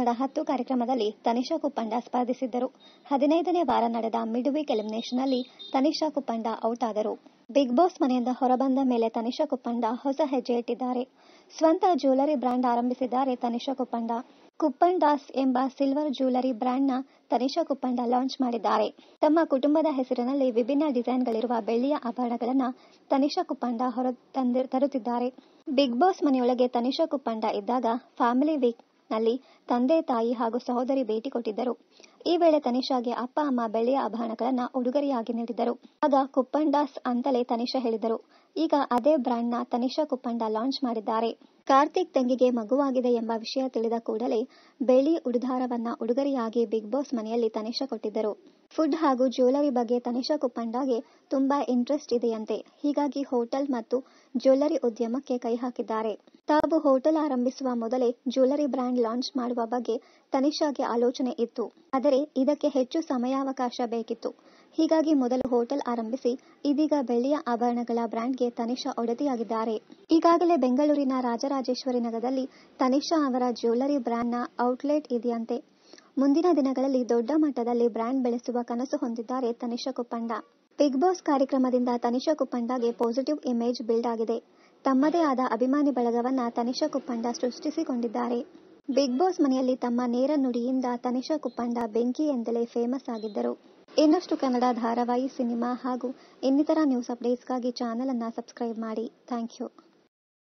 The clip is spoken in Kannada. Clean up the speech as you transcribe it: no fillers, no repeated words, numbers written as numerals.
ಕನ್ನಡ 10 ಕಾರ್ಯಕ್ರಮದಲ್ಲಿ ತನಿಷಾ ಕುಪ್ಪಂಡ ಸ್ಪರ್ಧಿಸಿದ್ದರು. 15ನೇ ವಾರ ನಡೆದ ಮಿಡ್ ವೀಕ್ ಎಲಿಮಿನೇಷನ್ನಲ್ಲಿ ತನಿಷಾ ಕುಪ್ಪಂಡ ಔಟ್ ಆದರು. ಬಿಗ್ ಬಾಸ್ ಮನೆಯಿಂದ ಹೊರಬಂದ ಮೇಲೆ ತನಿಷಾ ಕುಪ್ಪಂಡ ಹೊಸ ಹೆಜ್ಜೆ ಇಟ್ಟಿದ್ದಾರೆ. ಸ್ವಂತ ಜ್ಯುವೆಲರಿ ಬ್ರ್ಯಾಂಡ್ ಆರಂಭಿಸಿದ್ದಾರೆ ತನಿಷಾ ಕುಪ್ಪಂಡ. ಕುಪ್ಪಂಡಾಸ್ ಎಂಬ ಸಿಲ್ವರ್ ಜ್ಯುವೆಲರಿ ಬ್ರ್ಯಾಂಡ್ನ ತನಿಷಾ ಕುಪ್ಪಂಡ ಲಾಂಚ್ ಮಾಡಿದ್ದಾರೆ. ತಮ್ಮ ಕುಟುಂಬದ ಹೆಸರಿನಲ್ಲಿ ವಿಭಿನ್ನ ಡಿಸೈನ್ಗಳಿರುವ ಬೆಳ್ಳಿಯ ಆಭರಣಗಳನ್ನು ತನಿಷಾ ಕುಪ್ಪಂಡ ತರುತ್ತಿದ್ದಾರೆ. ಬಿಗ್ ಬಾಸ್ ಮನೆಯೊಳಗೆ ತನಿಷಾ ಕುಪ್ಪಂಡ ಇದ್ದಾಗ ಫ್ಯಾಮಿಲಿ ವೀಕ್ ನಲ್ಲಿ ತಂದೆ, ತಾಯಿ ಹಾಗೂ ಸಹೋದರಿ ಭೇಟಿ ಕೊಟ್ಟಿದ್ದರು. ಈ ವೇಳೆ ತನಿಷಾಗೆ ಅಪ್ಪ ಅಮ್ಮ ಬೆಳ್ಳಿಯ ಆಭರಣಗಳನ್ನು ಉಡುಗೊರೆಯಾಗಿ ನೀಡಿದ್ದರು. ಆಗ ಕುಪ್ಪಂಡಾಸ್ ಅಂತಲೇ ತನಿಷಾ ಹೇಳಿದರು. ಈಗ ಅದೇ ಬ್ರ್ಯಾಂಡ್ನ ತನಿಷಾ ಕುಪ್ಪಂಡ ಲಾಂಚ್ ಮಾಡಿದ್ದಾರೆ. ಕಾರ್ತಿಕ್ ತಂಗಿಗೆ ಮಗುವಾಗಿದೆ ಎಂಬ ವಿಷಯ ತಿಳಿದ ಕೂಡಲೇ ಬೆಳ್ಳಿ ಉಡುದಾರವನ್ನ ಉಡುಗೊರೆಯಾಗಿ ಬಿಗ್ ಬಾಸ್ ಮನೆಯಲ್ಲಿ ತನಿಷಾ ಕೊಟ್ಟಿದ್ದರು. ಫುಡ್ ಹಾಗೂ ಜ್ಯುವೆಲರಿ ಬಗ್ಗೆ ತನಿಷಾ ಕುಪ್ಪಂಡಗೆ ತುಂಬಾ ಇಂಟ್ರೆಸ್ಟ್ ಇದೆಯಂತೆ. ಹೀಗಾಗಿ ಹೋಟೆಲ್ ಮತ್ತು ಜ್ಯುವೆಲರಿ ಉದ್ಯಮಕ್ಕೆ ಕೈ ಹಾಕಿದ್ದಾರೆ. ತಾವು ಹೋಟೆಲ್ ಆರಂಭಿಸುವ ಮೊದಲೇ ಜ್ಯುವೆಲರಿ ಬ್ರ್ಯಾಂಡ್ ಲಾಂಚ್ ಮಾಡುವ ಬಗ್ಗೆ ತನಿಷಾಗೆ ಆಲೋಚನೆ ಇತ್ತು. ಆದರೆ ಇದಕ್ಕೆ ಹೆಚ್ಚು ಸಮಯಾವಕಾಶ ಬೇಕಿತ್ತು. ಹೀಗಾಗಿ ಮೊದಲು ಹೋಟೆಲ್ ಆರಂಭಿಸಿ ಇದೀಗ ಬೆಳ್ಳಿಯ ಆಭರಣಗಳ ಬ್ರ್ಯಾಂಡ್ಗೆ ತನಿಷಾ ಒಡತಿಯಾಗಿದ್ದಾರೆ. ಈಗಾಗಲೇ ಬೆಂಗಳೂರಿನ ರಾಜರಾಜೇಶ್ವರಿ ನಗರದಲ್ಲಿ ತನಿಷಾ ಅವರ ಜ್ಯುವೆಲರಿ ಬ್ರ್ಯಾಂಡ್ನ ಔಟ್ಲೆಟ್ ಇದೆಯಂತೆ. ಮುಂದಿನ ದಿನಗಳಲ್ಲಿ ದೊಡ್ಡ ಮಟ್ಟದಲ್ಲಿ ಬ್ರ್ಯಾಂಡ್ ಬೆಳೆಸುವ ಕನಸು ಹೊಂದಿದ್ದಾರೆ ತನಿಷಾ ಕುಪ್ಪಂಡ. ಬಿಗ್ ಬಾಸ್ ಕಾರ್ಯಕ್ರಮದಿಂದ ತನಿಷಾ ಕುಪ್ಪಂಡಗೆ ಪಾಸಿಟಿವ್ ಇಮೇಜ್ ಬಿಲ್ಡ್ ಆಗಿದೆ. ತಮ್ಮದೇ ಆದ ಅಭಿಮಾನಿ ಬಳಗವನ್ನ ತನಿಷಾ ಕುಪ್ಪಂಡ ಸೃಷ್ಟಿಸಿಕೊಂಡಿದ್ದಾರೆ. ಬಿಗ್ ಬಾಸ್ ಮನೆಯಲ್ಲಿ ತಮ್ಮ ನೇರ ನುಡಿಯಿಂದ ತನಿಷಾ ಕುಪ್ಪಂಡ ಬೆಂಕಿ ಎಂದಲೇ ಫೇಮಸ್ ಆಗಿದ್ದರು. ಇನ್ನಷ್ಟು ಕನ್ನಡ ಧಾರಾವಾಹಿ, ಸಿನಿಮಾ ಹಾಗೂ ಇನ್ನಿತರ ನ್ಯೂಸ್ ಅಪ್ಡೇಟ್ಸ್ಗಾಗಿ ಚಾನೆಲ್ ಅನ್ನು ಸಬ್ಸ್ಕ್ರೈಬ್ ಮಾಡಿ. Thank you.